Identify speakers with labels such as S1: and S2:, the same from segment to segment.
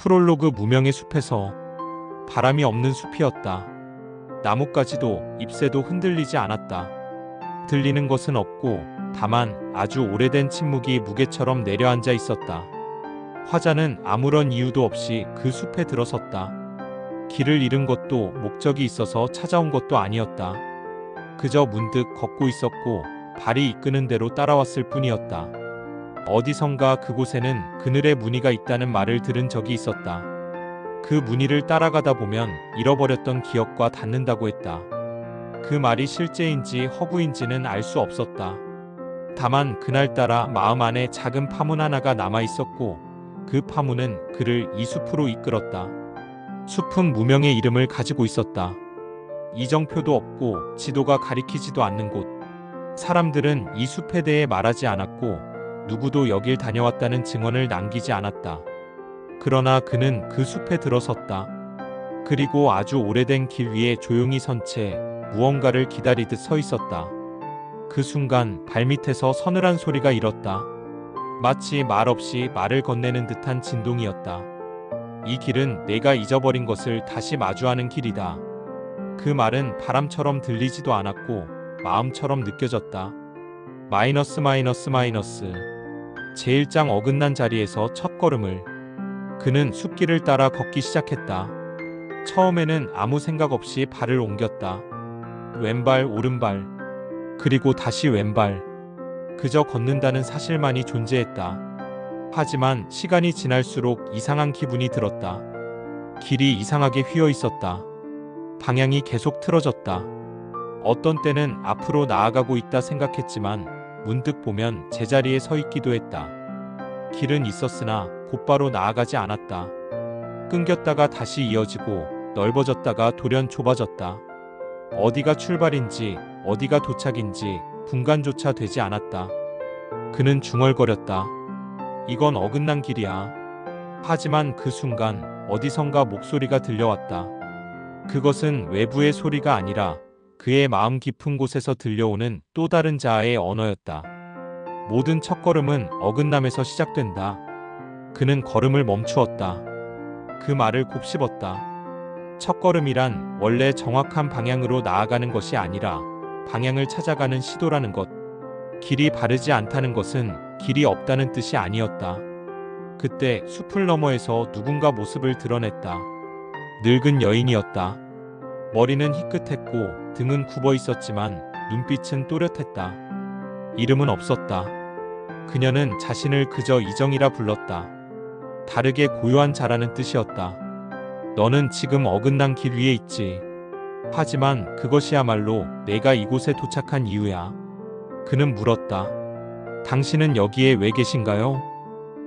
S1: 프롤로그 무명의 숲에서 바람이 없는 숲이었다. 나뭇가지도 잎새도 흔들리지 않았다. 들리는 것은 없고 다만 아주 오래된 침묵이 무게처럼 내려앉아 있었다. 화자는 아무런 이유도 없이 그 숲에 들어섰다. 길을 잃은 것도 목적이 있어서 찾아온 것도 아니었다. 그저 문득 걷고 있었고 발이 이끄는 대로 따라왔을 뿐이었다. 어디선가 그곳에는 그늘의 무늬가 있다는 말을 들은 적이 있었다. 그 무늬를 따라가다 보면 잃어버렸던 기억과 닿는다고 했다. 그 말이 실제인지 허구인지는 알 수 없었다. 다만 그날따라 마음 안에 작은 파문 하나가 남아 있었고 그 파문은 그를 이 숲으로 이끌었다. 숲은 무명의 이름을 가지고 있었다. 이정표도 없고 지도가 가리키지도 않는 곳. 사람들은 이 숲에 대해 말하지 않았고 누구도 여길 다녀왔다는 증언을 남기지 않았다. 그러나 그는 그 숲에 들어섰다. 그리고 아주 오래된 길 위에 조용히 선 채 무언가를 기다리듯 서 있었다. 그 순간 발밑에서 서늘한 소리가 일었다. 마치 말없이 말을 건네는 듯한 진동이었다. 이 길은 내가 잊어버린 것을 다시 마주하는 길이다. 그 말은 바람처럼 들리지도 않았고 마음처럼 느껴졌다. 마이너스 마이너스 마이너스. 제1장 어긋난 자리에서 첫 걸음을. 그는 숲길을 따라 걷기 시작했다. 처음에는 아무 생각 없이 발을 옮겼다. 왼발 오른발. 그리고 다시 왼발. 그저 걷는다는 사실만이 존재했다. 하지만 시간이 지날수록 이상한 기분이 들었다. 길이 이상하게 휘어 있었다. 방향이 계속 틀어졌다. 어떤 때는 앞으로 나아가고 있다 생각했지만 문득 보면 제자리에 서 있기도 했다. 길은 있었으나 곧바로 나아가지 않았다. 끊겼다가 다시 이어지고 넓어졌다가 돌연 좁아졌다. 어디가 출발인지 어디가 도착인지 분간조차 되지 않았다. 그는 중얼거렸다. 이건 어긋난 길이야. 하지만 그 순간 어디선가 목소리가 들려왔다. 그것은 외부의 소리가 아니라 그의 마음 깊은 곳에서 들려오는 또 다른 자아의 언어였다. 모든 첫걸음은 어긋남에서 시작된다. 그는 걸음을 멈추었다. 그 말을 곱씹었다. 첫걸음이란 원래 정확한 방향으로 나아가는 것이 아니라 방향을 찾아가는 시도라는 것. 길이 바르지 않다는 것은 길이 없다는 뜻이 아니었다. 그때 숲을 너머에서 누군가 모습을 드러냈다. 늙은 여인이었다. 머리는 희끗했고 등은 굽어 있었지만 눈빛은 또렷했다. 이름은 없었다. 그녀는 자신을 그저 이정이라 불렀다. 다르게 고요한 자라는 뜻이었다. 너는 지금 어긋난 길 위에 있지. 하지만 그것이야말로 내가 이곳에 도착한 이유야. 그는 물었다. 당신은 여기에 왜 계신가요?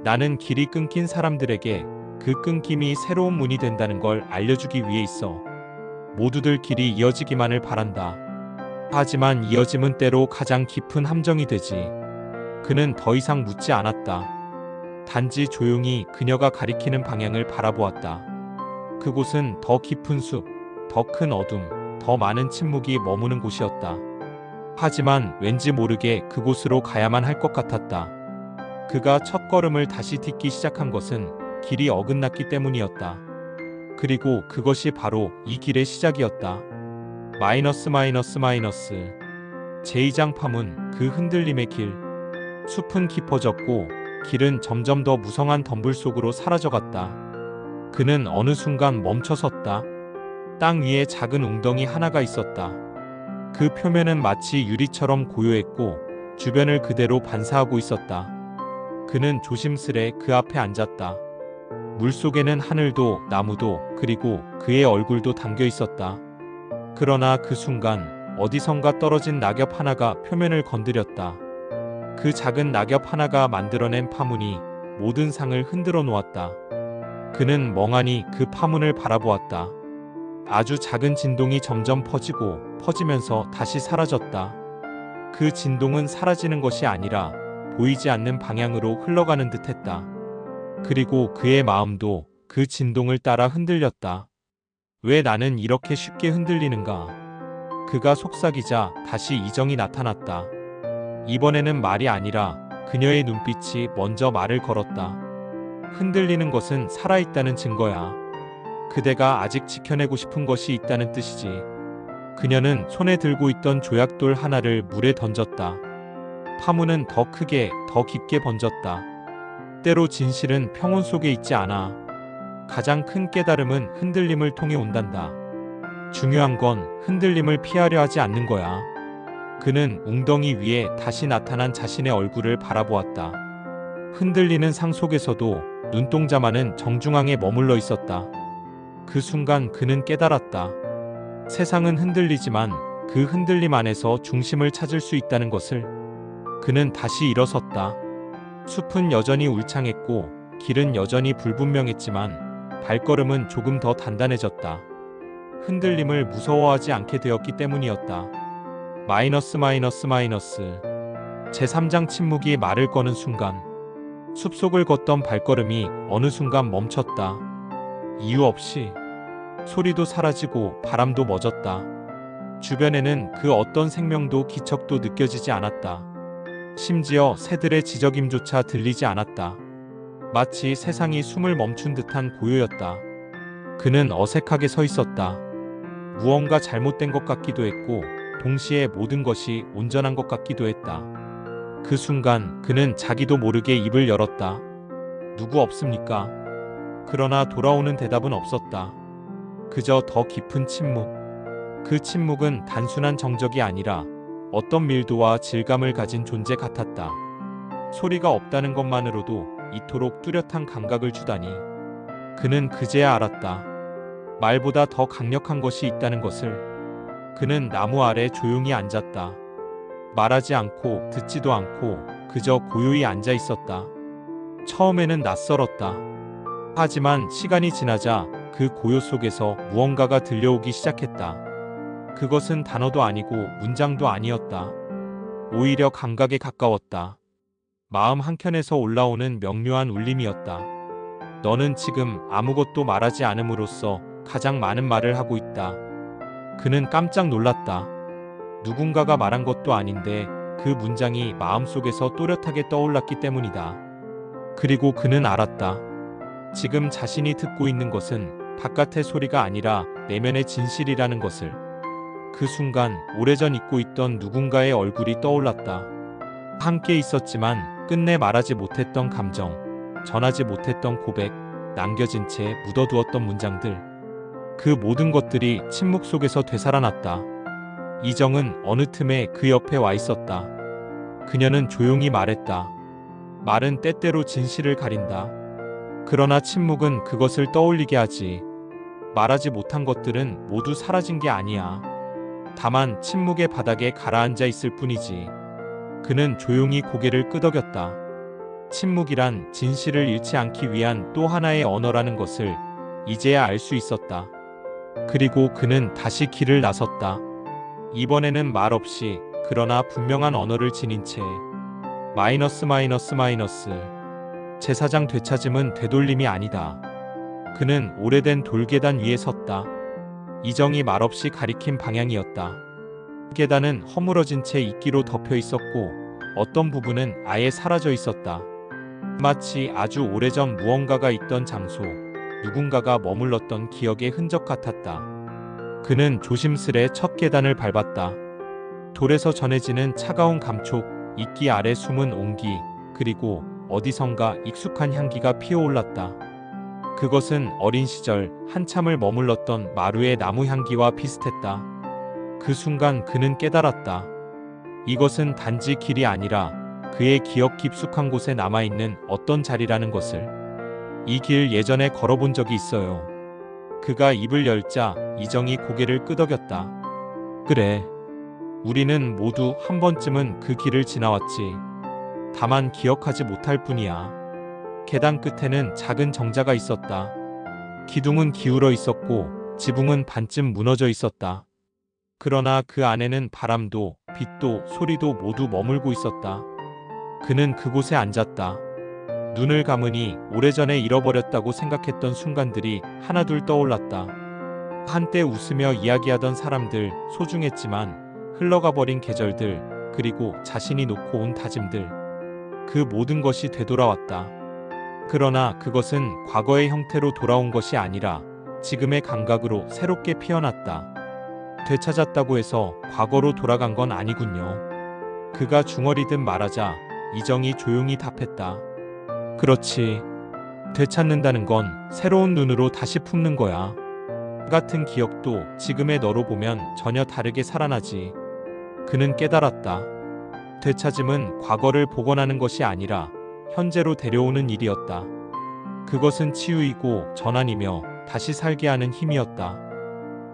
S1: 나는 길이 끊긴 사람들에게 그 끊김이 새로운 문이 된다는 걸 알려주기 위해 있어. 모두들 길이 이어지기만을 바란다. 하지만 이어짐은 때로 가장 깊은 함정이 되지. 그는 더 이상 묻지 않았다. 단지 조용히 그녀가 가리키는 방향을 바라보았다. 그곳은 더 깊은 숲, 더 큰 어둠, 더 많은 침묵이 머무는 곳이었다. 하지만 왠지 모르게 그곳으로 가야만 할 것 같았다. 그가 첫 걸음을 다시 딛기 시작한 것은 길이 어긋났기 때문이었다. 그리고 그것이 바로 이 길의 시작이었다. 마이너스 마이너스 마이너스. 제2장 파문, 그 흔들림의 길. 숲은 깊어졌고 길은 점점 더 무성한 덤불 속으로 사라져갔다. 그는 어느 순간 멈춰섰다. 땅 위에 작은 웅덩이 하나가 있었다. 그 표면은 마치 유리처럼 고요했고 주변을 그대로 반사하고 있었다. 그는 조심스레 그 앞에 앉았다. 물속에는 하늘도 나무도 그리고 그의 얼굴도 담겨 있었다. 그러나 그 순간 어디선가 떨어진 낙엽 하나가 표면을 건드렸다. 그 작은 낙엽 하나가 만들어낸 파문이 모든 상을 흔들어 놓았다. 그는 멍하니 그 파문을 바라보았다. 아주 작은 진동이 점점 퍼지고 퍼지면서 다시 사라졌다. 그 진동은 사라지는 것이 아니라 보이지 않는 방향으로 흘러가는 듯했다. 그리고 그의 마음도 그 진동을 따라 흔들렸다. 왜 나는 이렇게 쉽게 흔들리는가? 그가 속삭이자 다시 이정이 나타났다. 이번에는 말이 아니라 그녀의 눈빛이 먼저 말을 걸었다. 흔들리는 것은 살아있다는 증거야. 그대가 아직 지켜내고 싶은 것이 있다는 뜻이지. 그녀는 손에 들고 있던 조약돌 하나를 물에 던졌다. 파문은 더 크게, 더 깊게 번졌다. 때로 진실은 평온 속에 있지 않아. 가장 큰 깨달음은 흔들림을 통해 온단다. 중요한 건 흔들림을 피하려 하지 않는 거야. 그는 웅덩이 위에 다시 나타난 자신의 얼굴을 바라보았다. 흔들리는 상 속에서도 눈동자만은 정중앙에 머물러 있었다. 그 순간 그는 깨달았다. 세상은 흔들리지만 그 흔들림 안에서 중심을 찾을 수 있다는 것을. 그는 다시 일어섰다. 숲은 여전히 울창했고 길은 여전히 불분명했지만 발걸음은 조금 더 단단해졌다. 흔들림을 무서워하지 않게 되었기 때문이었다. 마이너스. 제3장 침묵이 말을 거는 순간 숲속을 걷던 발걸음이 어느 순간 멈췄다. 이유 없이. 소리도 사라지고 바람도 멎었다. 주변에는 그 어떤 생명도 기척도 느껴지지 않았다. 심지어 새들의 지저귐조차 들리지 않았다. 마치 세상이 숨을 멈춘 듯한 고요였다. 그는 어색하게 서 있었다. 무언가 잘못된 것 같기도 했고 동시에 모든 것이 온전한 것 같기도 했다. 그 순간 그는 자기도 모르게 입을 열었다. 누구 없습니까? 그러나 돌아오는 대답은 없었다. 그저 더 깊은 침묵. 그 침묵은 단순한 정적이 아니라 어떤 밀도와 질감을 가진 존재 같았다. 소리가 없다는 것만으로도 이토록 뚜렷한 감각을 주다니. 그는 그제야 알았다. 말보다 더 강력한 것이 있다는 것을. 그는 나무 아래 조용히 앉았다. 말하지 않고 듣지도 않고 그저 고요히 앉아 있었다. 처음에는 낯설었다. 하지만 시간이 지나자 그 고요 속에서 무언가가 들려오기 시작했다. 그것은 단어도 아니고 문장도 아니었다. 오히려 감각에 가까웠다. 마음 한켠에서 올라오는 명료한 울림이었다. 너는 지금 아무것도 말하지 않음으로써 가장 많은 말을 하고 있다. 그는 깜짝 놀랐다. 누군가가 말한 것도 아닌데 그 문장이 마음속에서 또렷하게 떠올랐기 때문이다. 그리고 그는 알았다. 지금 자신이 듣고 있는 것은 바깥의 소리가 아니라 내면의 진실이라는 것을. 그 순간 오래전 잊고 있던 누군가의 얼굴이 떠올랐다. 함께 있었지만 끝내 말하지 못했던 감정, 전하지 못했던 고백, 남겨진 채 묻어두었던 문장들. 그 모든 것들이 침묵 속에서 되살아났다. 이정은 어느 틈에 그 옆에 와 있었다. 그녀는 조용히 말했다. 말은 때때로 진실을 가린다. 그러나 침묵은 그것을 떠올리게 하지. 말하지 못한 것들은 모두 사라진 게 아니야. 다만 침묵의 바닥에 가라앉아 있을 뿐이지. 그는 조용히 고개를 끄덕였다. 침묵이란 진실을 잃지 않기 위한 또 하나의 언어라는 것을 이제야 알 수 있었다. 그리고 그는 다시 길을 나섰다. 이번에는 말 없이 그러나 분명한 언어를 지닌 채. 마이너스. 제4장 되찾음은 되돌림이 아니다. 그는 오래된 돌계단 위에 섰다. 이정이 말없이 가리킨 방향이었다. 계단은 허물어진 채 이끼로 덮여 있었고 어떤 부분은 아예 사라져 있었다. 마치 아주 오래전 무언가가 있던 장소, 누군가가 머물렀던 기억의 흔적 같았다. 그는 조심스레 첫 계단을 밟았다. 돌에서 전해지는 차가운 감촉, 이끼 아래 숨은 온기, 그리고 어디선가 익숙한 향기가 피어올랐다. 그것은 어린 시절 한참을 머물렀던 마루의 나무 향기와 비슷했다. 그 순간 그는 깨달았다. 이것은 단지 길이 아니라 그의 기억 깊숙한 곳에 남아있는 어떤 자리라는 것을. 이 길 예전에 걸어본 적이 있어요. 그가 입을 열자 이정이 고개를 끄덕였다. 그래. 우리는 모두 한 번쯤은 그 길을 지나왔지. 다만 기억하지 못할 뿐이야. 계단 끝에는 작은 정자가 있었다. 기둥은 기울어 있었고 지붕은 반쯤 무너져 있었다. 그러나 그 안에는 바람도 빛도 소리도 모두 머물고 있었다. 그는 그곳에 앉았다. 눈을 감으니 오래전에 잃어버렸다고 생각했던 순간들이 하나둘 떠올랐다. 한때 웃으며 이야기하던 사람들, 소중했지만 흘러가 버린 계절들, 그리고 자신이 놓고 온 다짐들. 그 모든 것이 되돌아왔다. 그러나 그것은 과거의 형태로 돌아온 것이 아니라 지금의 감각으로 새롭게 피어났다. 되찾았다고 해서 과거로 돌아간 건 아니군요. 그가 중얼이듯 말하자 이정이 조용히 답했다. 그렇지. 되찾는다는 건 새로운 눈으로 다시 품는 거야. 같은 기억도 지금의 너로 보면 전혀 다르게 살아나지. 그는 깨달았다. 되찾음은 과거를 복원하는 것이 아니라 현재로 데려오는 일이었다. 그것은 치유이고 전환이며 다시 살게 하는 힘이었다.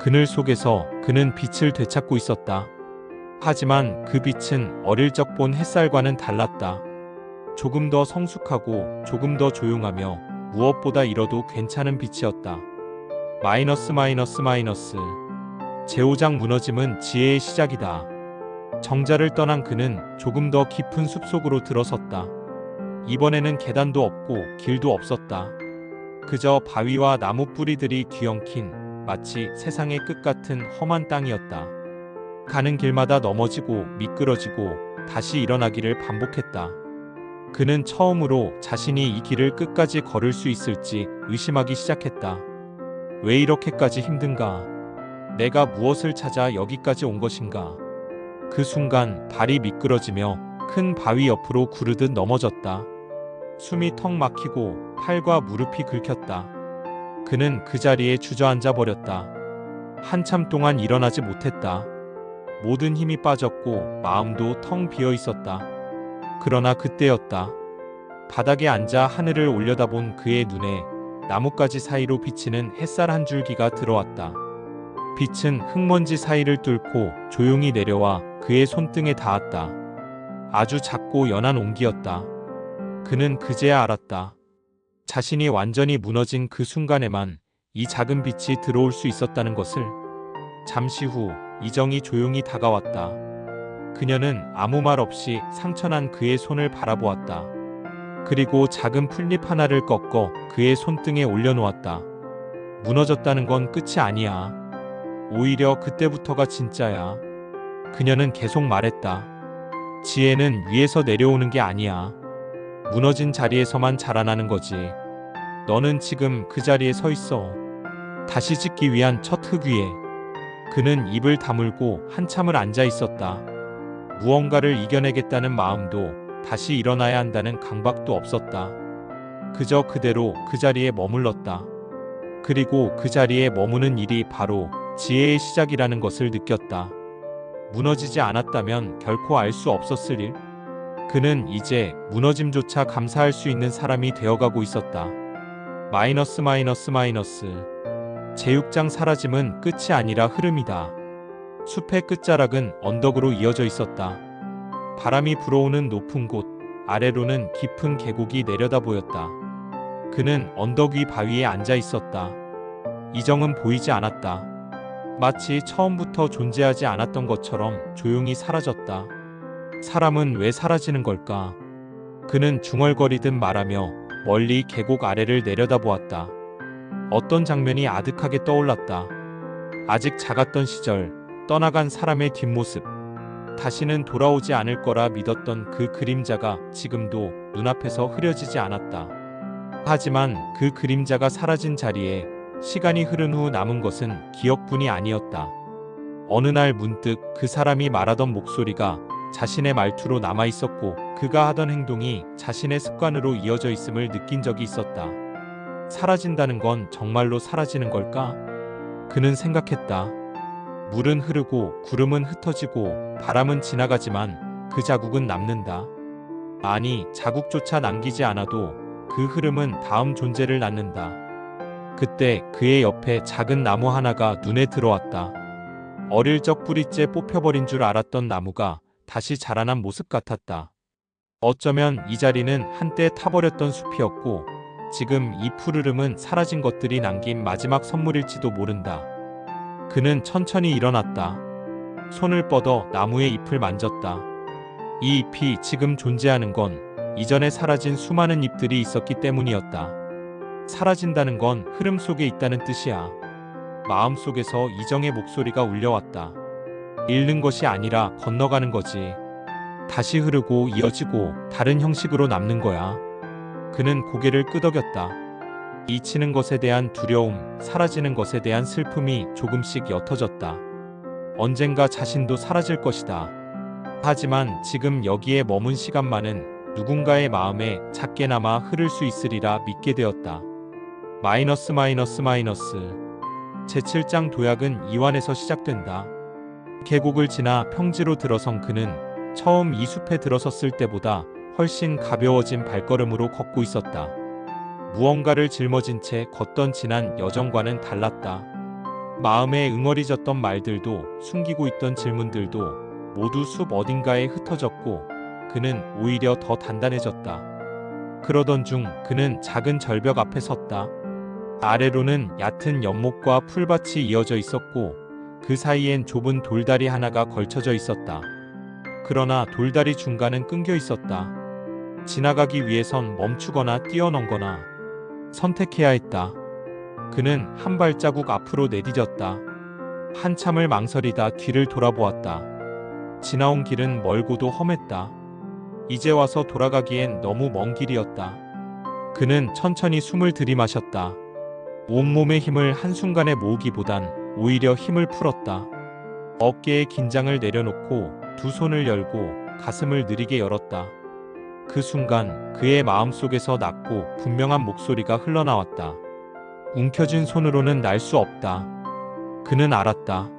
S1: 그늘 속에서 그는 빛을 되찾고 있었다. 하지만 그 빛은 어릴 적 본 햇살과는 달랐다. 조금 더 성숙하고 조금 더 조용하며 무엇보다 잃어도 괜찮은 빛이었다. 마이너스 마이너스 마이너스. 제5장 무너짐은 지혜의 시작이다. 정자를 떠난 그는 조금 더 깊은 숲속으로 들어섰다. 이번에는 계단도 없고 길도 없었다. 그저 바위와 나무 뿌리들이 뒤엉킨 마치 세상의 끝 같은 험한 땅이었다. 가는 길마다 넘어지고 미끄러지고 다시 일어나기를 반복했다. 그는 처음으로 자신이 이 길을 끝까지 걸을 수 있을지 의심하기 시작했다. 왜 이렇게까지 힘든가? 내가 무엇을 찾아 여기까지 온 것인가? 그 순간 발이 미끄러지며 큰 바위 옆으로 구르듯 넘어졌다. 숨이 턱 막히고 팔과 무릎이 긁혔다. 그는 그 자리에 주저앉아 버렸다. 한참 동안 일어나지 못했다. 모든 힘이 빠졌고 마음도 텅 비어 있었다. 그러나 그때였다. 바닥에 앉아 하늘을 올려다본 그의 눈에 나뭇가지 사이로 비치는 햇살 한 줄기가 들어왔다. 빛은 흙먼지 사이를 뚫고 조용히 내려와 그의 손등에 닿았다. 아주 작고 연한 온기였다. 그는 그제야 알았다. 자신이 완전히 무너진 그 순간에만 이 작은 빛이 들어올 수 있었다는 것을. 잠시 후 이정이 조용히 다가왔다. 그녀는 아무 말 없이 상처난 그의 손을 바라보았다. 그리고 작은 풀잎 하나를 꺾어 그의 손등에 올려놓았다. 무너졌다는 건 끝이 아니야. 오히려 그때부터가 진짜야. 그녀는 계속 말했다. 지혜는 위에서 내려오는 게 아니야. 무너진 자리에서만 자라나는 거지. 너는 지금 그 자리에 서 있어. 다시 짓기 위한 첫 흙 위에. 그는 입을 다물고 한참을 앉아 있었다. 무언가를 이겨내겠다는 마음도 다시 일어나야 한다는 강박도 없었다. 그저 그대로 그 자리에 머물렀다. 그리고 그 자리에 머무는 일이 바로 지혜의 시작이라는 것을 느꼈다. 무너지지 않았다면 결코 알 수 없었을 일. 그는 이제 무너짐조차 감사할 수 있는 사람이 되어가고 있었다. 마이너스 마이너스 마이너스. 제6장 사라짐은 끝이 아니라 흐름이다. 숲의 끝자락은 언덕으로 이어져 있었다. 바람이 불어오는 높은 곳, 아래로는 깊은 계곡이 내려다 보였다. 그는 언덕 위 바위에 앉아 있었다. 이정은 보이지 않았다. 마치 처음부터 존재하지 않았던 것처럼 조용히 사라졌다. 사람은 왜 사라지는 걸까? 그는 중얼거리듯 말하며 멀리 계곡 아래를 내려다보았다. 어떤 장면이 아득하게 떠올랐다. 아직 작았던 시절, 떠나간 사람의 뒷모습. 다시는 돌아오지 않을 거라 믿었던 그 그림자가 지금도 눈앞에서 흐려지지 않았다. 하지만 그 그림자가 사라진 자리에 시간이 흐른 후 남은 것은 기억뿐이 아니었다. 어느 날 문득 그 사람이 말하던 목소리가 자신의 말투로 남아 있었고 그가 하던 행동이 자신의 습관으로 이어져 있음을 느낀 적이 있었다. 사라진다는 건 정말로 사라지는 걸까? 그는 생각했다. 물은 흐르고 구름은 흩어지고 바람은 지나가지만 그 자국은 남는다. 아니, 자국조차 남기지 않아도 그 흐름은 다음 존재를 낳는다. 그때 그의 옆에 작은 나무 하나가 눈에 들어왔다. 어릴 적 뿌리째 뽑혀버린 줄 알았던 나무가 다시 자라난 모습 같았다. 어쩌면 이 자리는 한때 타버렸던 숲이었고 지금 이 푸르름은 사라진 것들이 남긴 마지막 선물일지도 모른다. 그는 천천히 일어났다. 손을 뻗어 나무의 잎을 만졌다. 이 잎이 지금 존재하는 건 이전에 사라진 수많은 잎들이 있었기 때문이었다. 사라진다는 건 흐름 속에 있다는 뜻이야. 마음속에서 이정의 목소리가 울려왔다. 잃는 것이 아니라 건너가는 거지. 다시 흐르고 이어지고 다른 형식으로 남는 거야. 그는 고개를 끄덕였다. 잊히는 것에 대한 두려움, 사라지는 것에 대한 슬픔이 조금씩 옅어졌다. 언젠가 자신도 사라질 것이다. 하지만 지금 여기에 머문 시간만은 누군가의 마음에 작게나마 흐를 수 있으리라 믿게 되었다. 마이너스 제7장 도약은 이완에서 시작된다. 계곡을 지나 평지로 들어선 그는 처음 이 숲에 들어섰을 때보다 훨씬 가벼워진 발걸음으로 걷고 있었다. 무언가를 짊어진 채 걷던 지난 여정과는 달랐다. 마음에 응어리졌던 말들도 숨기고 있던 질문들도 모두 숲 어딘가에 흩어졌고 그는 오히려 더 단단해졌다. 그러던 중 그는 작은 절벽 앞에 섰다. 아래로는 얕은 연못과 풀밭이 이어져 있었고 그 사이엔 좁은 돌다리 하나가 걸쳐져 있었다. 그러나 돌다리 중간은 끊겨 있었다. 지나가기 위해선 멈추거나 뛰어넘거나 선택해야 했다. 그는 한 발자국 앞으로 내디뎠다. 한참을 망설이다 뒤를 돌아보았다. 지나온 길은 멀고도 험했다. 이제 와서 돌아가기엔 너무 먼 길이었다. 그는 천천히 숨을 들이마셨다. 온몸의 힘을 한순간에 모으기보단 오히려 힘을 풀었다. 어깨에 긴장을 내려놓고 두 손을 열고 가슴을 느리게 열었다. 그 순간 그의 마음속에서 낮고 분명한 목소리가 흘러나왔다. 움켜쥔 손으로는 날 수 없다. 그는 알았다.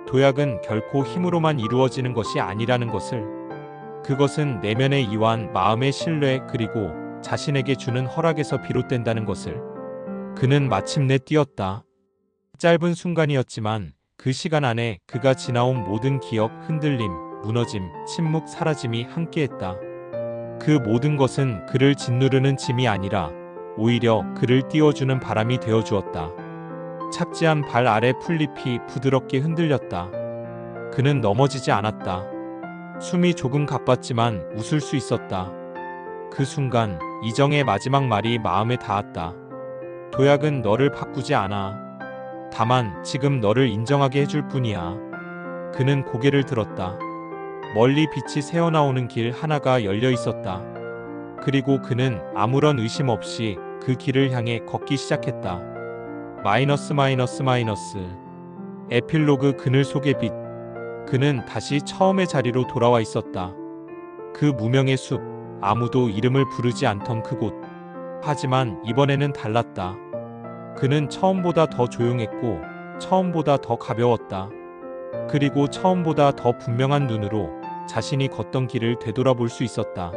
S1: 도약은 결코 힘으로만 이루어지는 것이 아니라는 것을. 그것은 내면의 이완, 마음의 신뢰, 그리고 자신에게 주는 허락에서 비롯된다는 것을. 그는 마침내 뛰었다. 짧은 순간이었지만 그 시간 안에 그가 지나온 모든 기억, 흔들림, 무너짐, 침묵, 사라짐이 함께했다. 그 모든 것은 그를 짓누르는 짐이 아니라 오히려 그를 띄워주는 바람이 되어주었다. 착지한 발 아래 풀잎이 부드럽게 흔들렸다. 그는 넘어지지 않았다. 숨이 조금 가빴지만 웃을 수 있었다. 그 순간 이정의 마지막 말이 마음에 닿았다. 도약은 너를 바꾸지 않아. 다만 지금 너를 인정하게 해줄 뿐이야. 그는 고개를 들었다. 멀리 빛이 새어나오는 길 하나가 열려 있었다. 그리고 그는 아무런 의심 없이 그 길을 향해 걷기 시작했다. 에필로그 그늘 속의 빛. 그는 다시 처음의 자리로 돌아와 있었다. 그 무명의 숲, 아무도 이름을 부르지 않던 그곳. 하지만 이번에는 달랐다. 그는 처음보다 더 조용했고 처음보다 더 가벼웠다. 그리고 처음보다 더 분명한 눈으로 자신이 걷던 길을 되돌아볼 수 있었다.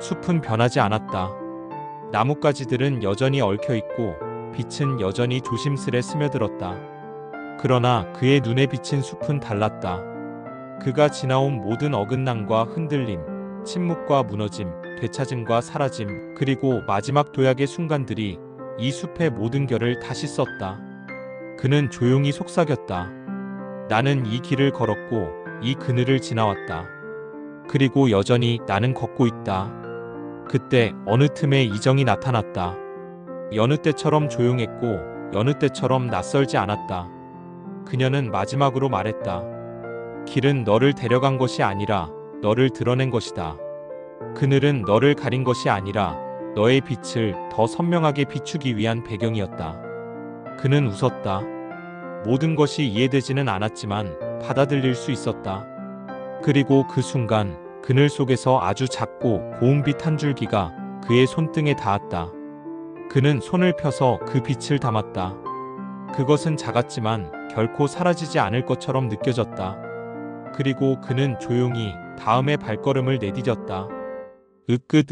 S1: 숲은 변하지 않았다. 나뭇가지들은 여전히 얽혀있고 빛은 여전히 조심스레 스며들었다. 그러나 그의 눈에 비친 숲은 달랐다. 그가 지나온 모든 어긋남과 흔들림, 침묵과 무너짐, 되찾음과 사라짐, 그리고 마지막 도약의 순간들이 이 숲의 모든 결을 다시 썼다. 그는 조용히 속삭였다. 나는 이 길을 걸었고 이 그늘을 지나왔다. 그리고 여전히 나는 걷고 있다. 그때 어느 틈에 이정이 나타났다. 여느 때처럼 조용했고 여느 때처럼 낯설지 않았다. 그녀는 마지막으로 말했다. 길은 너를 데려간 것이 아니라 너를 드러낸 것이다. 그늘은 너를 가린 것이 아니라 너의 빛을 더 선명하게 비추기 위한 배경이었다. 그는 웃었다. 모든 것이 이해되지는 않았지만 받아들일 수 있었다. 그리고 그 순간 그늘 속에서 아주 작고 고운 빛 한 줄기가 그의 손등에 닿았다. 그는 손을 펴서 그 빛을 담았다. 그것은 작았지만 결코 사라지지 않을 것처럼 느껴졌다. 그리고 그는 조용히 다음의 발걸음을 내디뎠다. 으끝